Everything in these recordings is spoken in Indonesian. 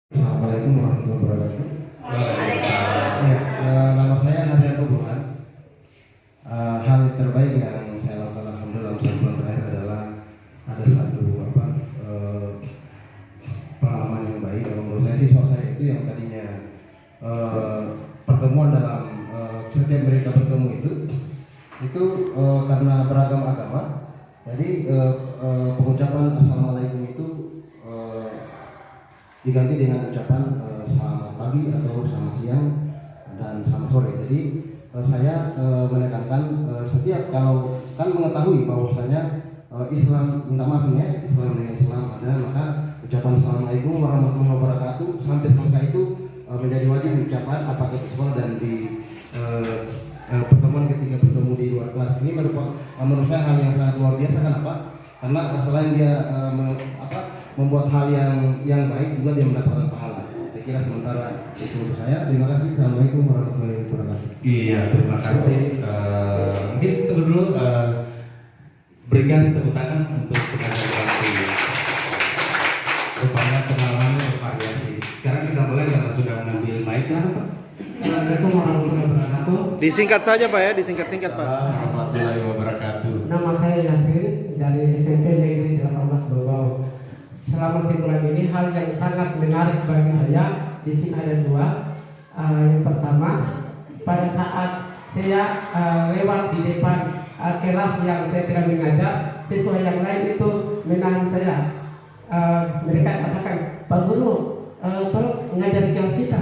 Assalamualaikum warahmatullahi wabarakatuh. Waalaikumsalam. Ya, nama saya Hadrian Burhan. Hal terbaik yang saya lakukan alhamdulillah dalam 1 bulan terakhir adalah ada satu pengalaman yang baik. Kalau menurut saya siswa saya itu yang tadinya pertemuan dalam setiap mereka bertemu itu karena beragam agama. Jadi pengucapan assalamualaikum itu diganti dengan ucapan selamat pagi atau selamat siang dan selamat sore. Jadi saya menekankan setiap kalau kan mengetahui bahwasanya Islam, minta maaf ya, Islam dengan Islam ada, maka ucapan assalamualaikum warahmatullahi wabarakatuh sampai selesai itu menjadi wajib ucapan apakah di sekolah dan di pertemuan ketika bertemu di luar kelas. Ini menurut saya hal yang sangat luar biasa. Kenapa? Karena selain dia membuat hal yang baik, juga dia mendapatkan pahala. Saya kira sementara itu untuk saya. Terima kasih. Assalamualaikum warahmatullahi wabarakatuh. Iya, terima kasih. Mungkin tunggu dulu, berikan tepuk tangan untuk pengajar waktu. Rupanya pengalamannya bervariasi. Sekarang kita mulai karena sudah mengambil mic. Silakan Pak. Assalamualaikum warahmatullahi wabarakatuh. Disingkat saja Pak ya, disingkat-singkat Pak. Assalamualaikum warahmatullahi wabarakatuh. Nama saya Yasin dari SMP Negeri 18 Bawau. Selama sebulan ini hal yang sangat menarik bagi saya di sini ada dua. Yang pertama, pada saat saya lewat di depan kelas yang saya tidak mengajar, siswa yang lain itu menahan saya. Mereka katakan, Pak Guru, tolong mengajar di kelas kita.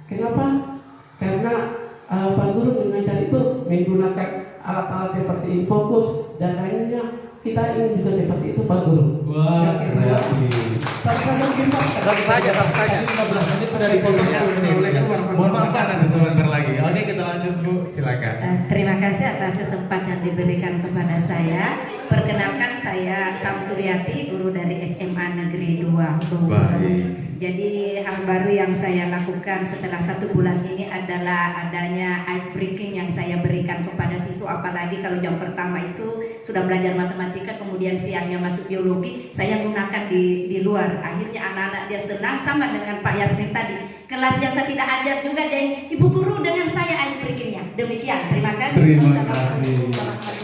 Kenapa? Karena Pak Guru mengajar itu menggunakan alat-alat seperti infokus dan lainnya. Kita ingin juga seperti itu Pak Guru. Wah, kreatif. Satu saja. 15 menit dari posisinya boleh keluar. Mohon maaf Pak, nanti sebentar lagi. Oke, kita lanjut Bu, silakan. Terima kasih atas kesempatan diberikan kepada saya. Perkenalkan saya Samsuryati, guru dari SMA Negeri 2 Bogor. Jadi hal baru yang saya lakukan setelah 1 bulan ini adalah adanya ice breaking yang saya berikan kepada siswa. Apalagi kalau jam pertama itu sudah belajar matematika, kemudian siangnya masuk biologi, saya gunakan di luar. Akhirnya anak-anak dia senang, sama dengan Pak Yasmin tadi. Kelas yang saya tidak ajar juga, dan Ibu Guru dengan saya ice breakingnya. Demikian, terima kasih. Terima kasih.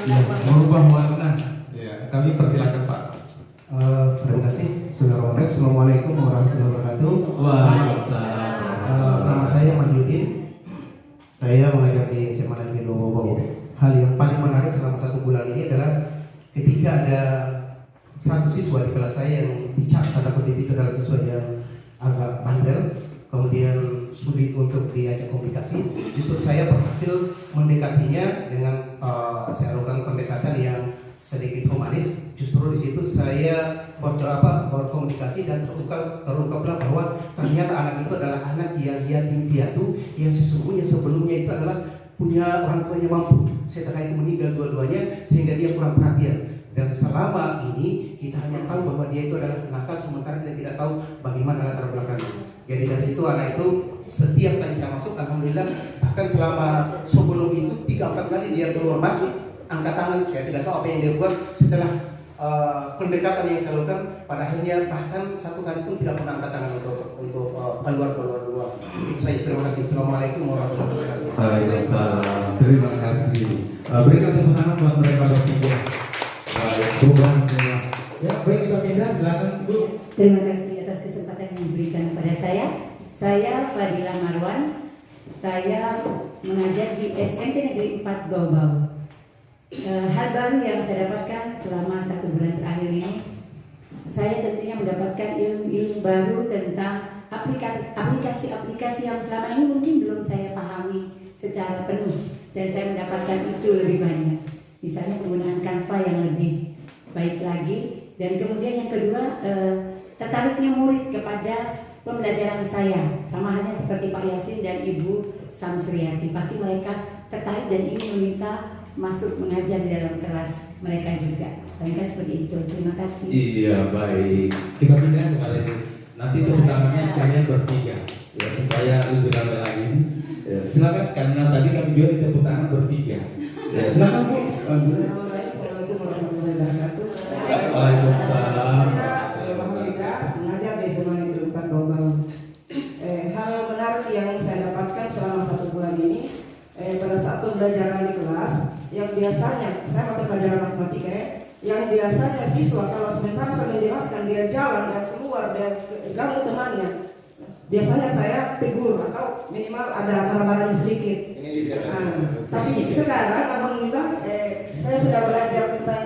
Ya, merubah warna. Ya, kami persilakan Pak. Terima kasih. Assalamualaikum warahmatullahi wabarakatuh. Waalaikumsalam. Nama saya Majudin. Saya mengajar di SMA Negeri 2 Bogor. Hal yang paling menarik selama 1 bulan ini adalah ketika ada satu siswa di kelas saya yang dicap tanda kutip itu adalah siswa yang agak bandel, kemudian sulit untuk diajak komunikasi. Justru saya berhasil mendekatinya dengan saya lakukan pendekatan yang sedikit humanis. Justru di situ saya berkomunikasi dan terungkaplah bahwa ternyata anak itu adalah anak yang yatim piatu yang sesungguhnya sebelumnya itu adalah punya orang tuanya mampu, setelah itu meninggal dua-duanya sehingga dia kurang perhatian. Dan selama ini kita hanya tahu bahwa dia itu adalah nakal, sementara kita tidak tahu bagaimana latar belakangnya. Jadi dari situ anak itu setiap kali saya masuk, alhamdulillah, bahkan selama sebelum itu 3-4 kali dia keluar masuk angkat tangan. Saya tidak tahu apa yang dia buat. Setelah pendekatan yang saya lakukan, pada akhirnya bahkan 1 kali pun tidak pernah angkat tangan untuk keluar. Itu saja. Terima kasih. Assalamualaikum warahmatullahi wabarakatuh. Waalaikumsalam. Terima kasih. Berikan tepuk tangan buat mereka bertiga. Ya, baik, kita pindah, silakan Bu. Terima kasih atas kesempatan yang diberikan kepada saya. Saya Fadila Marwan. Saya mengajar di SMP Negeri 4 Bawau. Hal baru yang saya dapatkan selama 1 bulan terakhir ini, saya tentunya mendapatkan ilmu baru tentang aplikasi-aplikasi yang selama ini mungkin belum saya pahami secara penuh, dan saya mendapatkan itu lebih banyak. Misalnya penggunaan Canva yang lebih baik lagi, dan kemudian yang kedua, tertariknya murid kepada pembelajaran saya, sama halnya seperti Pak Yasin dan Ibu Samsuryati. Pasti mereka tertarik dan ingin meminta masuk mengajar di dalam kelas mereka juga. Mereka seperti itu. Terima kasih. Iya, baik. Kita pindah kembali. Nanti tepuk tangannya sekalian bertiga, ya, supaya lebih ramai lagi. Ya, silakan, karena tadi kami juga tepuk tangan bertiga. Ya, silakan Bu. Assalamualaikum warahmatullahi wabarakatuh. Waalaikumsalam. Saya mengajar di SMA Negeri 4 Bawau. pembelajaran di kelas yang biasanya saya mata pelajaran matematika ya, yang biasanya siswa kalau sebentar saya menjelaskan dia jalan dan keluar dan ganggu temannya, biasanya saya tegur atau minimal ada marah-marahnya sedikit. Tapi sekarang alhamdulillah saya sudah belajar tentang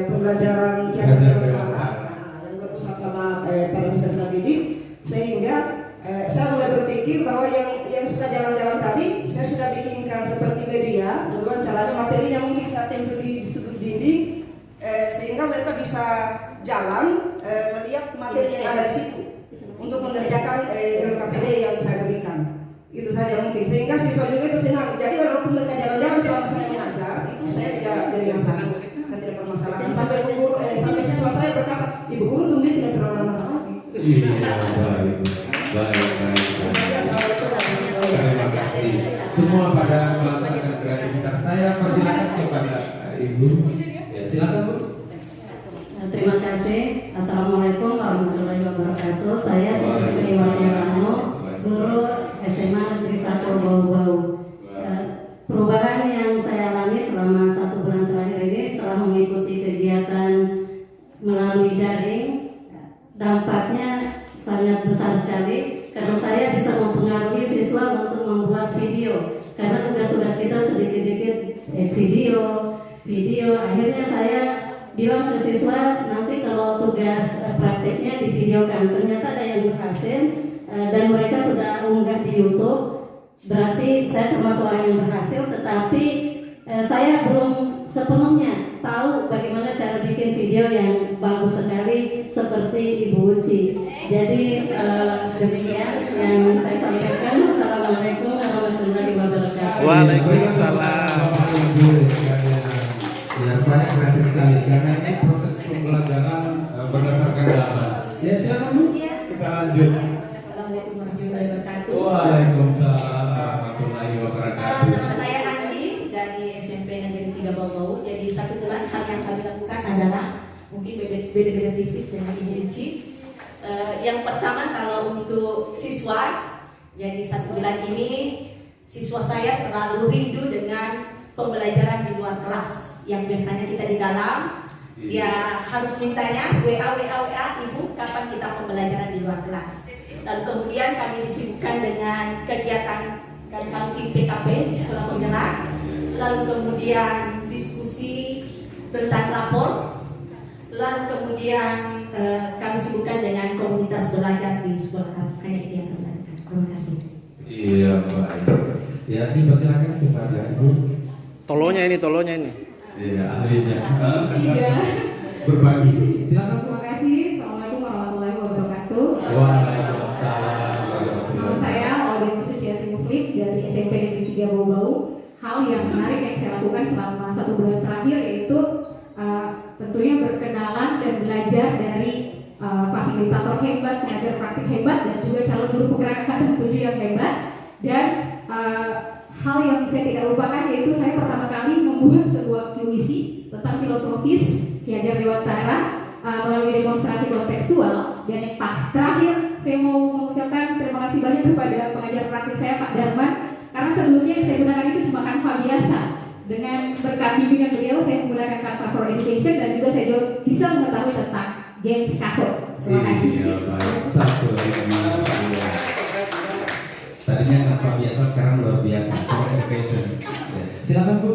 pembelajaran yang berpusat sama para peserta didik, sehingga saya mulai berpikir bahwa yang suka jalan-jalan tadi saya sudah bikinkan seperti media, kemudian caranya materinya mungkin saya tempel di sudut dinding, sehingga mereka bisa jalan melihat materi yang ada di situ untuk mengerjakan LKPD yang saya berikan. Itu saja mungkin, sehingga siswa juga itu senang. Jadi walaupun mereka jalan-jalan selama saya mengajar, itu saya tidak jadi masalah, saya tidak permasalahkan. Sampai siswa saya berkata, ibu guru tumben tidak pernah marah lagi. Iya, baik. Terima kasih. Semua pada melaksanakan kreativitas. Saya persilakan kepada Ibu. Ya, silakan Bu. Terima kasih. Assalamualaikum warahmatullahi wabarakatuh. Saya Sri Wahyana, guru SMA Negeri 1 Bau-Bau. Perubahan yang saya alami selama 1 bulan terakhir ini setelah mengikuti kegiatan melalui daring, dampaknya sangat besar sekali karena saya bisa mempengaruhi siswa untuk membuat video, karena tugas-tugas kita sedikit-sedikit video. Akhirnya saya bilang ke siswa, nanti kalau tugas prakteknya divideokan. Ternyata ada yang berhasil dan mereka sudah unggah di YouTube. Berarti saya termasuk orang yang berhasil, tetapi saya belum sepenuhnya tahu bagaimana cara bikin video yang bagus sekali seperti Ibu Uci. Jadi demikian yang saya sampaikan. Assalamualaikum warahmatullahi wabarakatuh. Waalaikumsalam. Ya, banyak kreatif sekali karena ini proses pembelajaran berdasarkan zaman. Ya, silakan Bu. Kita lanjut. Assalamualaikum warahmatullahi wabarakatuh. Waalaikumsalam warahmatullahi wabarakatuh. Nama saya Andi dari SMP Negeri 3 Bau-Bau. Jadi 1 bulan hal yang kami lakukan adalah mungkin beda-beda tipis dengan Ibu Uci. Yang pertama, kalau untuk siswa, jadi 1 bulan ini siswa saya selalu rindu dengan pembelajaran di luar kelas. Yang biasanya kita di dalam, dia harus mintanya WA Ibu, kapan kita pembelajaran di luar kelas. Lalu kemudian kami disibukkan dengan kegiatan kami PKP di sekolah penggerak. Lalu kemudian diskusi tentang rapor. Lalu kemudian kami sibukkan dengan komunitas belajar di sekolah kami. Hanya itu yang kami lakukan. Terima kasih. Iya, baik. Ya, dipersilakan kepada Ibu. Tolonya ini. Iya, ahlinya. Iya. Berbagi. Silakan Bu. Terima kasih. Assalamualaikum warahmatullahi wabarakatuh. Waalaikumsalam. Nama saya Odin Suciati Muslim dari SMP Negeri 3 Bau-Bau. Hal yang menarik yang saya lakukan selama 1 bulan terakhir yaitu tentunya berkenalan dan belajar dari fasilitator hebat, pengajar praktik hebat, dan juga calon guru penggerak akademik 7 yang hebat. Dan hal yang saya tidak lupakan yaitu saya pertama kali membuat sebuah puisi tentang filosofis Ki-Hajar Dewantara melalui demonstrasi kontekstual. Dan yang terakhir, saya mau mengucapkan terima kasih banyak kepada pengajar praktik saya, Pak Darman, karena sebelumnya yang saya gunakan itu cuma Canva biasa. Dengan berkat bimbingan beliau, saya menggunakan Canva for Education dan juga saya bisa mengetahui tentang games Kahoot. Terima kasih. Iya, baik. Satu lagi. Tadinya Canva biasa, sekarang luar biasa. For Education. Ya. Silakan Bu.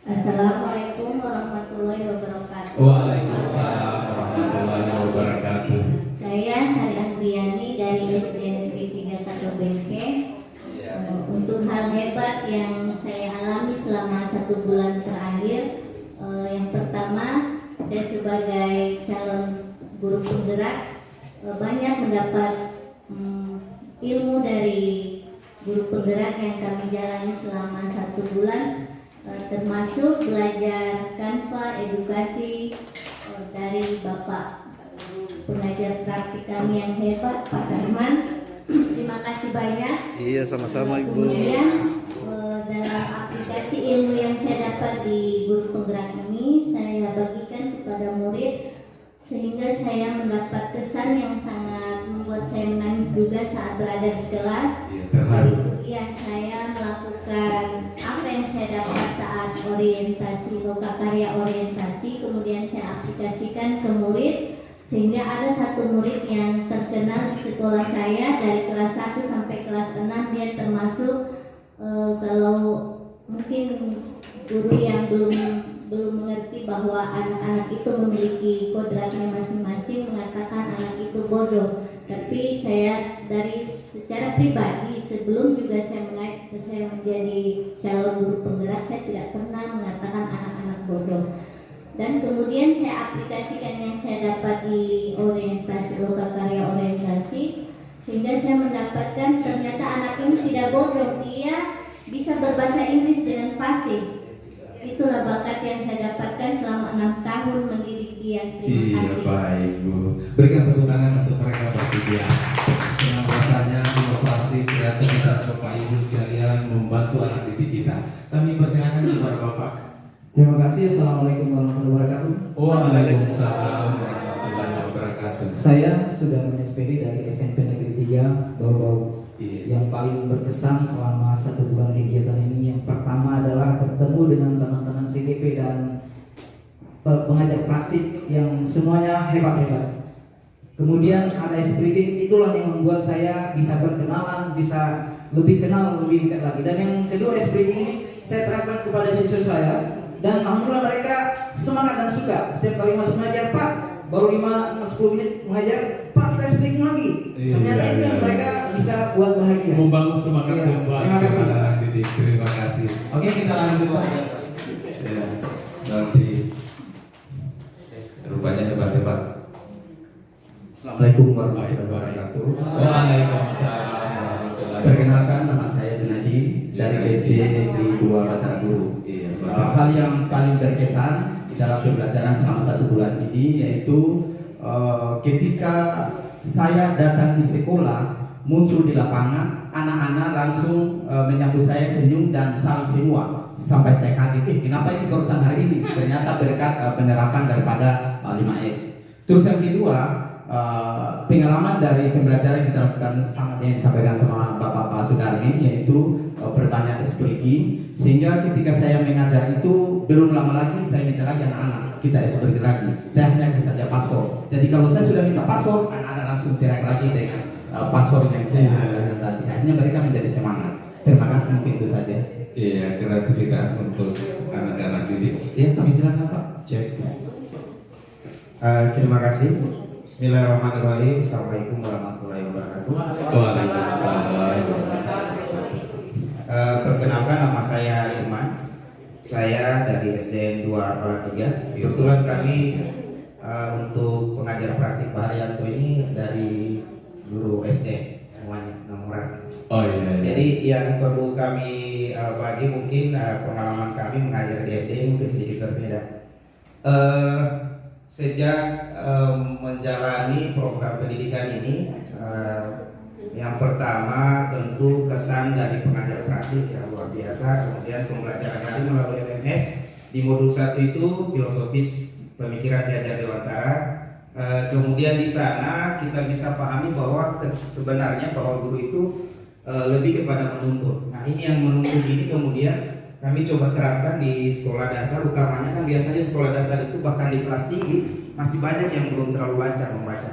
Assalamualaikum warahmatullahi wabarakatuh. Waalaikumsalam warahmatullahi wabarakatuh. Saya Sari Andriani dari SD Negeri 3 Katobengke. Untuk hal hebat yang saya alami selama 1 bulan terakhir, yang pertama, saya sebagai calon guru penggerak banyak mendapat ilmu dari guru penggerak yang kami jalani selama 1 bulan, termasuk belajar Canva edukasi dari Bapak pengajar praktik kami yang hebat, Pak Darman. Terima kasih banyak. Iya, sama-sama Ibu. Kemudian dalam aplikasi ilmu yang saya dapat di guru penggerak ini, saya bagikan kepada murid sehingga saya mendapat kesan yang sangat membuat saya menangis juga saat berada di kelas. Iya, terharu. Iya, saya melakukan apa yang saya dapat saat orientasi lokakarya orientasi, kemudian saya aplikasikan ke murid, sehingga ada satu murid yang terkenal di sekolah saya dari kelas 1 sampai kelas 6. Dia termasuk kalau mungkin guru yang belum mengerti bahwa anak-anak itu memiliki kodratnya masing-masing, mengatakan anak itu bodoh. Tapi saya dari secara pribadi sebelum juga saya menjadi calon guru penggerak, saya tidak pernah mengatakan anak-anak bodoh. Dan kemudian saya aplikasikan yang saya dapat di orientasi lokakarya orientasi, sehingga saya mendapatkan ternyata anak ini tidak bodoh, dia bisa berbahasa Inggris dengan fasih. Itulah bakat yang saya dapatkan selama 6 tahun mendidik dia. Terima Iya, kasih. baik Bu. Berikan tepuk tangan untuk mereka bertiga. Dengan rasanya inovasi, kreativitas Bapak Ibu sekalian membantu anak didik kita. Kami persilakan kepada Bapak. Terima kasih. Assalamualaikum warahmatullahi wabarakatuh. Waalaikumsalam warahmatullahi wabarakatuh. Saya sudah men-SPD dari SMP Negeri 3 Bau-Bau. Yang paling berkesan selama 1 bulan kegiatan ini, yang pertama adalah bertemu dengan teman-teman CGP dan pengajar praktik yang semuanya hebat-hebat. Kemudian ada ice breaking, itulah yang membuat saya bisa berkenalan, bisa lebih kenal, lebih dekat lagi. Dan yang kedua, ice breaking ini saya terapkan kepada siswa saya, dan alhamdulillah mereka semangat dan suka. Setiap kali masuk mengajar, Pak, baru 5-10 menit mengajar, Pak, kita ice breaking lagi. Ternyata itu yang mereka bisa buat bahagia. Membangun semangat Iya, kembali terima kasih. kepada anak didik. Terima kasih. Oke, kita lanjut lagi. Ya, nanti rupanya hebat-hebat. Assalamualaikum warahmatullahi wabarakatuh. Waalaikumsalam warahmatullahi wabarakatuh. Perkenalkan, nama saya Junaji dari SD Negeri 2 Batara Guru. Iya, Hal yang paling berkesan di dalam pembelajaran selama 1 bulan ini yaitu ketika saya datang di sekolah, muncul di lapangan, anak-anak langsung menyambut saya senyum dan salam semua. Sampai saya kaget, kenapa ini barusan hari ini? Ternyata berkat penerapan daripada 5S. Terus yang kedua, pengalaman dari pembelajaran yang kita lakukan sangat yang disampaikan sama Bapak Sudarmin, yaitu perbanyak speaking, sehingga ketika saya mengajar itu belum lama lagi saya minta lagi anak-anak kita speaking lagi. Saya hanya kasih saja paspor. Jadi kalau saya sudah minta paspor, anak-anak langsung teriak lagi dengan paspor yang saya katakan tadi. Akhirnya mereka menjadi semangat. Terima kasih, mungkin itu saja. Iya, kreativitas untuk anak-anak didik. Ya, kami silakan Pak. Cek. Terima kasih. Bismillahirrahmanirrahim. Assalamualaikum warahmatullahi wabarakatuh. Waalaikumsalam. Perkenalkan, nama saya Irman. Saya dari SDN 2 Kepala 3. Kebetulan kami untuk pengajar praktik Pak Haryanto ini dari guru SD semuanya 6 orang. Oh iya. Jadi yang perlu kami bagi mungkin pengalaman kami mengajar di SD mungkin sedikit berbeda. Sejak menjalani program pendidikan ini, yang pertama tentu kesan dari pengajar praktik yang luar biasa. Kemudian pembelajaran tadi melalui LMS di modul 1 itu filosofis pemikiran diajar Dewantara. Kemudian di sana kita bisa pahami bahwa sebenarnya bahwa guru itu lebih kepada menuntut. Nah, ini yang menuntut ini kemudian kami coba terapkan di sekolah dasar, utamanya kan biasanya sekolah dasar itu bahkan di kelas tinggi masih banyak yang belum terlalu lancar membaca.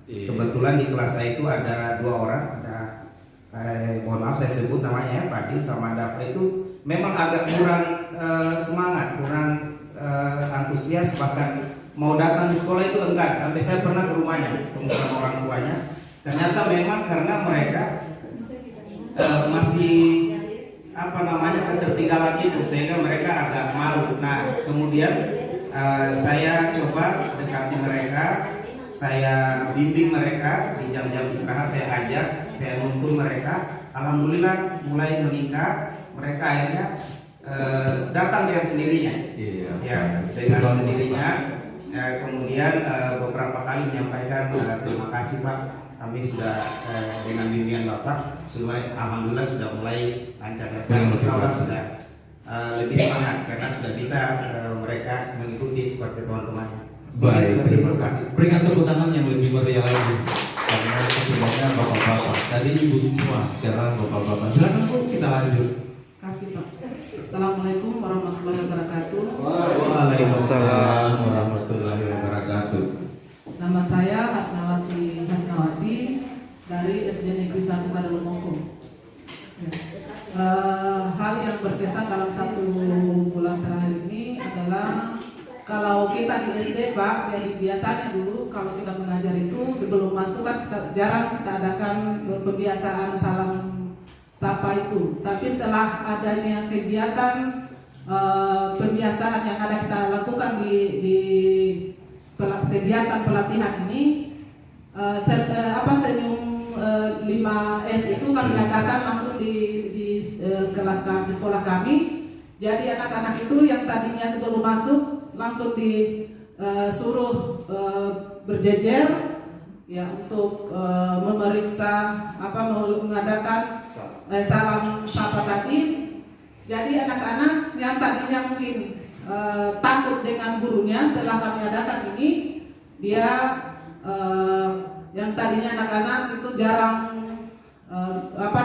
Kebetulan di kelas saya itu ada 2 orang, mohon maaf saya sebut namanya, Fadil sama Dafa, itu memang agak kurang semangat, kurang antusias, bahkan mau datang di sekolah itu enggak. Sampai saya pernah ke rumahnya ketemu sama orang tuanya, ternyata memang karena mereka masih ketertinggalan itu, sehingga mereka agak malu. Nah, kemudian saya coba dekati mereka, saya bimbing mereka di jam-jam istirahat, saya ajak, saya nuntun mereka. Alhamdulillah mulai meningkat, mereka akhirnya datang dengan sendirinya. Ya, dengan sendirinya. Kemudian beberapa kali menyampaikan terima kasih Pak, kami sudah dengan bimbingan Bapak alhamdulillah sudah mulai lancar. Sekarang insya Allah sudah lebih semangat karena sudah bisa mereka mengikuti seperti teman-temannya. Baik, terima kasih. Berikan tepuk tangan yang lebih meriah lagi karena sebenarnya Bapak-bapak dari ibu semua. Sekarang bapak-bapak silakan Bu, kita lanjut. Kasih Pak. Assalamualaikum warahmatullahi wabarakatuh. Waalaikumsalam warahmatullahi wabarakatuh. Nama saya Hasnawati dari SD Negeri 1 Kadalumoko. Hal yang berkesan dalam 1 bulan terakhir ini adalah kalau kita di SD Pak, jadi biasanya dulu kalau kita mengajar itu sebelum masuk kan jarang kita adakan pembiasaan salam sapa itu. Tapi setelah adanya kegiatan pembiasaan yang ada kita lakukan di kegiatan pelatihan ini, senyum 5S itu kami adakan langsung di kelas kami, di sekolah kami. Jadi anak-anak itu yang tadinya sebelum masuk langsung disuruh berjejer ya untuk memeriksa mengadakan salam sapa tadi. Jadi anak-anak yang tadinya mungkin takut dengan gurunya, setelah kami adakan ini dia yang tadinya anak-anak itu jarang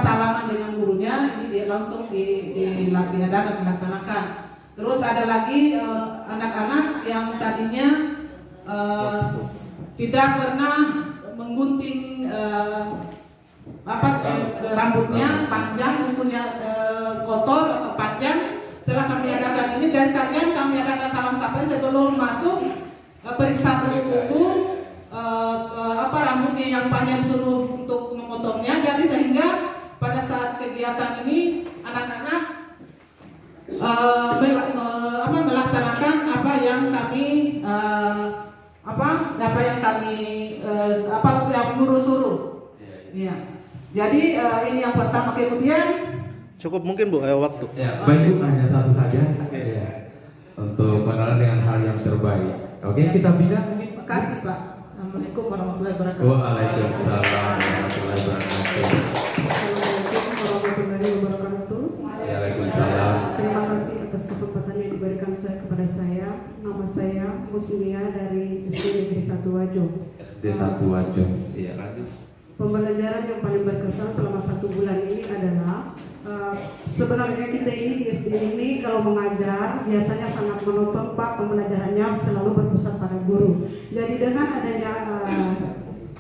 salaman dengan gurunya, ini dia langsung diadakan, dilaksanakan. Terus ada lagi anak-anak yang tadinya tidak pernah menggunting rambutnya panjang, kukunya kotor atau panjang. Setelah kami adakan ini, jadi sekalian kami adakan salam sapa sebelum masuk, periksa kuku, rambutnya yang panjang disuruh untuk memotongnya. Jadi sehingga pada saat kegiatan ini anak-anak melaksanakan apa yang guru suruh. Ya. Jadi ini yang pertama. Kemudian Cukup mungkin Bu, waktu. Ya, baik Bu, hanya satu saja ya, untuk pengenalan dengan hal yang terbaik. Oke, kita pindah mungkin. Terima kasih Pak. Assalamualaikum warahmatullahi wabarakatuh. Waalaikumsalam warahmatullahi wabarakatuh. Assalamualaikum warahmatullahi wabarakatuh. Waalaikumsalam. Terima kasih atas kesempatan yang diberikan kepada saya. Nama saya Musmia dari SD Negeri 1 Wajo. SD 1 Wajo. Iya, lanjut. Pembelajaran yang paling berkesan selama 1 bulan ini adalah sebenarnya kita ini di SD ini kalau mengajar biasanya sangat monoton Pak, pembelajarannya selalu berpusat pada guru. Jadi dengan adanya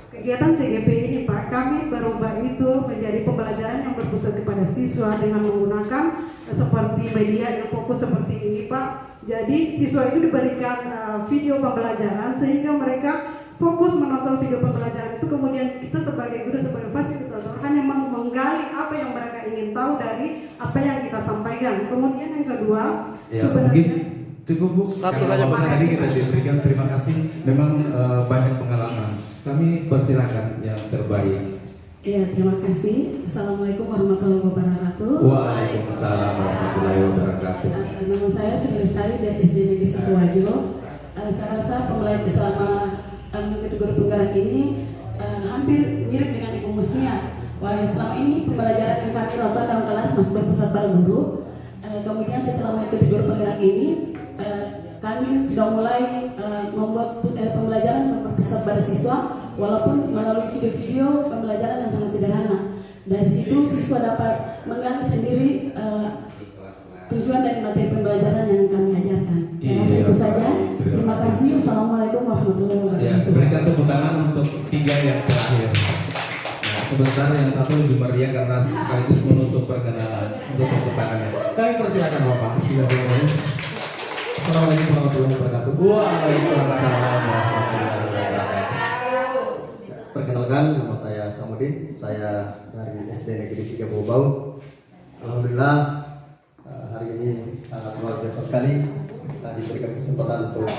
kegiatan CGP ini Pak, kami berubah itu menjadi pembelajaran yang berpusat kepada siswa dengan menggunakan seperti media yang fokus seperti ini Pak. Jadi siswa itu diberikan video pembelajaran sehingga mereka fokus menonton video pembelajaran itu, kemudian kita sebagai guru, sebagai fasilitator hanya menggali apa yang mereka ingin tahu dari apa yang kita sampaikan. Kemudian yang kedua, ya, mungkin cukup Bu, satu karena saja waktu Pak. tadi kita diberikan, terima kasih. Memang banyak pengalaman. Kami persilakan yang terbaik. ya terima kasih. Assalamualaikum warahmatullahi wabarakatuh. Waalaikumsalam warahmatullahi wabarakatuh. Nama saya Sri Lestari dari SD Negeri 1 Wajo. Saya rasa pembelajaran selama kategori penggerak ini hampir mirip dengan Ibu Musnia. Wah, selama ini pembelajaran yang kami lakukan dalam kelas masih berpusat pada guru. Kemudian setelah mengikuti kategori penggerak ini, kami sudah mulai membuat pembelajaran yang berpusat pada siswa, walaupun melalui video-video pembelajaran yang sangat sederhana. Dari situ siswa dapat menggali sendiri tujuan dan materi pembelajaran yang kami ajarkan. Saya rasa itu saja. Terima kasih. Assalamualaikum warahmatullahi wabarakatuh. Ya, berikan tepuk tangan untuk 3 yang terakhir. Nah, sebentar yang satu lebih meriah karena sekaligus menutup perkenalan untuk tepuk tangannya. Kami persilakan Bapak. Silakan. Assalamualaikum warahmatullahi wabarakatuh. Waalaikumsalam warahmatullahi wabarakatuh. Perkenalkan, nama saya Samudin. Saya dari SD Negeri 3 Bau. Alhamdulillah hari ini sangat luar biasa sekali. Kita diberikan kesempatan untuk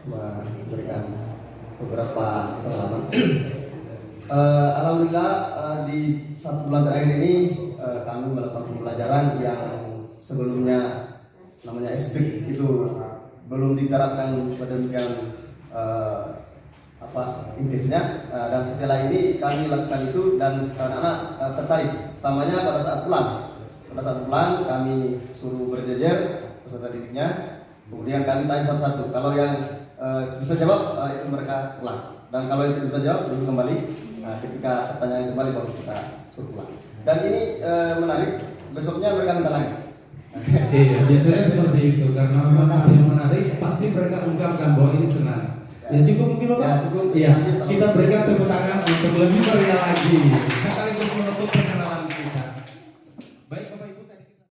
memberikan beberapa pengalaman. Alhamdulillah di 1 bulan terakhir ini kami melakukan pembelajaran yang sebelumnya namanya SP itu belum diterapkan sedemikian intisnya, dan setelah ini kami lakukan itu dan anak-anak tertarik, utamanya pada saat pulang. Pada saat pulang kami suruh berjejer peserta didiknya, kemudian kami tanya satu-satu. Kalau yang bisa jawab itu mereka pulang, dan kalau itu bisa jawab dulu kembali Nah, ketika pertanyaan kembali baru kita suruh pulang. Dan ini menarik, besoknya mereka minta lagi. Iya, biasanya seperti itu karena memang masih menarik, pasti mereka ungkapkan bahwa ini senang. Ya cukup mungkin Bapak? Ya, cukup. Iya, kita berikan tepuk tangan untuk lebih meriah lagi. Sekali